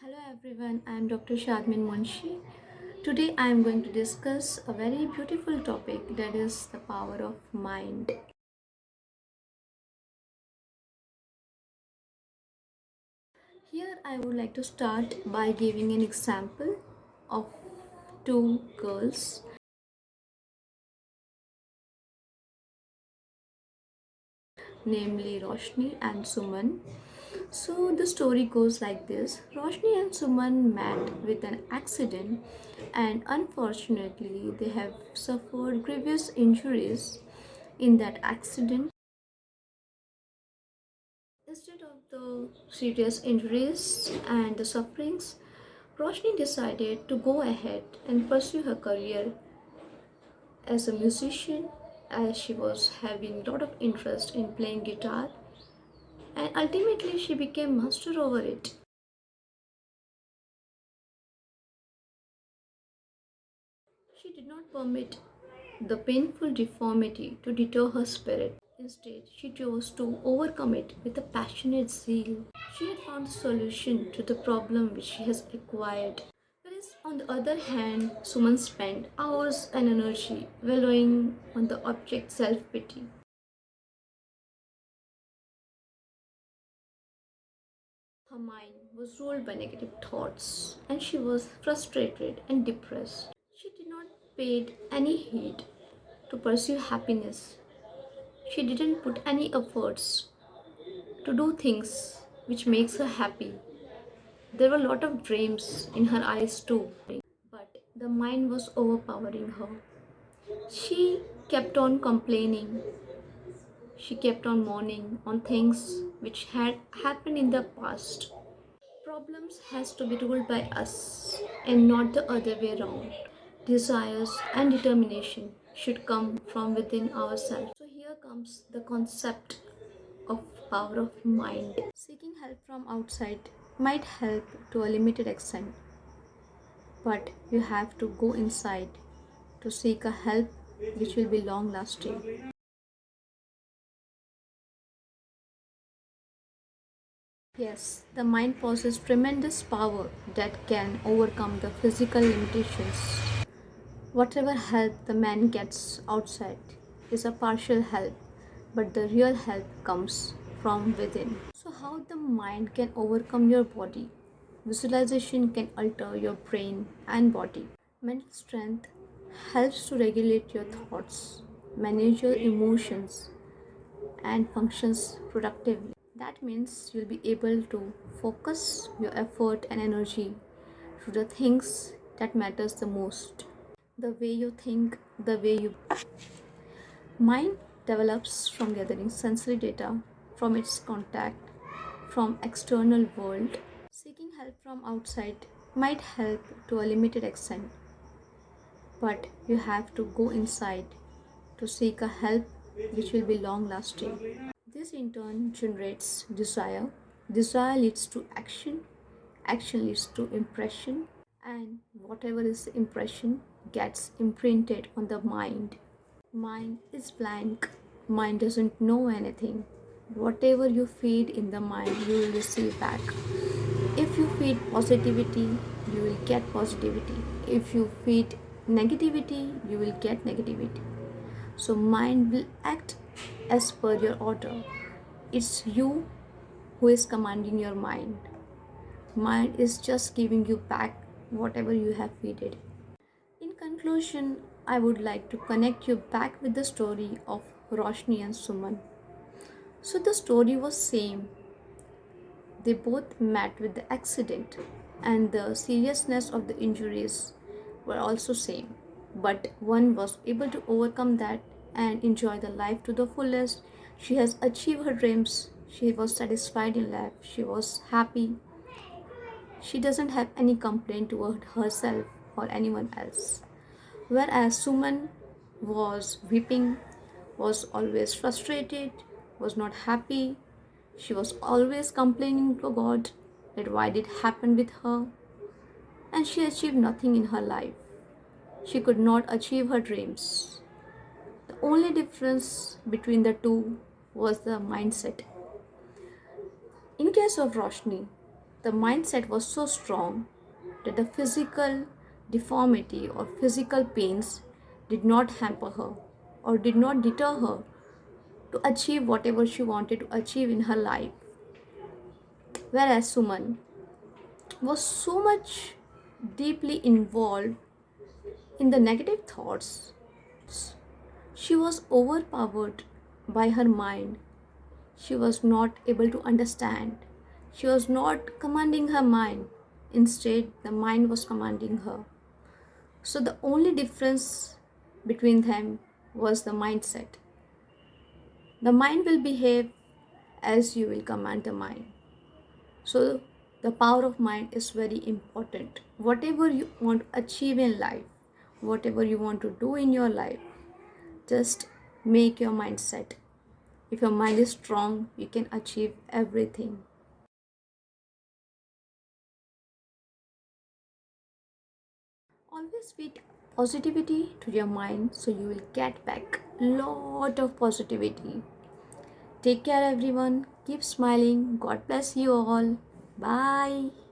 Hello everyone, I am Dr. Shadmin Munshi. Today I am going to discuss a very beautiful topic, that is the power of mind. Here I would like to start by giving an example of two girls, namely Roshni and Suman. So the story goes like this. Roshni and Suman met with an accident, and unfortunately they have suffered grievous injuries in that accident. Instead of the serious injuries and the sufferings, Roshni decided to go ahead and pursue her career as a musician, as she was having a lot of interest in playing guitar, and ultimately she became master over it. She did not permit the painful deformity to deter her spirit. Instead, she chose to overcome it with a passionate zeal. She had found the solution to the problem which she has acquired. Whereas, on the other hand, Suman spent hours and energy wallowing on the object self pity. Her mind was ruled by negative thoughts, and she was frustrated and depressed. She did not pay any heed to pursue happiness. She didn't put any efforts to do things which makes her happy. There were a lot of dreams in her eyes too, but the mind was overpowering her. She kept on complaining. She kept on mourning on things which had happened in the past. Problems has to be ruled by us and not the other way around. Desires and determination should come from within ourselves. So here comes the concept of power of mind. Seeking help from outside might help to a limited extent, but you have to go inside to seek a help which will be long lasting. Yes, the mind possesses tremendous power that can overcome the physical limitations. Whatever help the man gets outside is a partial help, but the real help comes from within. So, how the mind can overcome your body? Visualization can alter your brain and body. Mental strength helps to regulate your thoughts, manage your emotions, and functions productively. That means you'll be able to focus your effort and energy to the things that matters the most. The way you think, the way you mind develops from gathering sensory data from its contact from external world. Seeking help from outside might help to a limited extent, but you have to go inside to seek a help which will be long lasting. This in turn generates desire. Desire leads to action. Action leads to impression. And whatever is the impression gets imprinted on the mind. Mind is blank. Mind doesn't know anything. Whatever you feed in the mind, you will receive back. If you feed positivity, you will get positivity. If you feed negativity, you will get negativity. So, mind will act as per your order. It's you who is commanding your mind. Mind is just giving you back whatever you have fed it. In conclusion, I would like to connect you back with the story of Roshni and Suman. So the story was same. They both met with the accident and the seriousness of the injuries were also same. But one was able to overcome that and enjoy the life to the fullest. She has achieved her dreams. She was satisfied in life. She was happy. She doesn't have any complaint toward herself or anyone else. Whereas Suman was weeping, was always frustrated, was not happy. She was always complaining to God that why did it happen with her, and she achieved nothing in her life. She could not achieve her dreams. The only difference between the two was the mindset. In case of Roshni, the mindset was so strong that the physical deformity or physical pains did not hamper her or did not deter her to achieve whatever she wanted to achieve in her life. Whereas Suman was so much deeply involved in the negative thoughts, she was overpowered by her mind. She was not able to understand. She was not commanding her mind. Instead, the mind was commanding her. So, the only difference between them was the mindset. The mind will behave as you will command the mind. So, the power of mind is very important. Whatever you want to achieve in life, whatever you want to do in your life, just make your mind set. If your mind is strong, you can achieve everything. Always feed positivity to your mind so you will get back lot of positivity. Take care everyone. Keep smiling. God bless you all. Bye.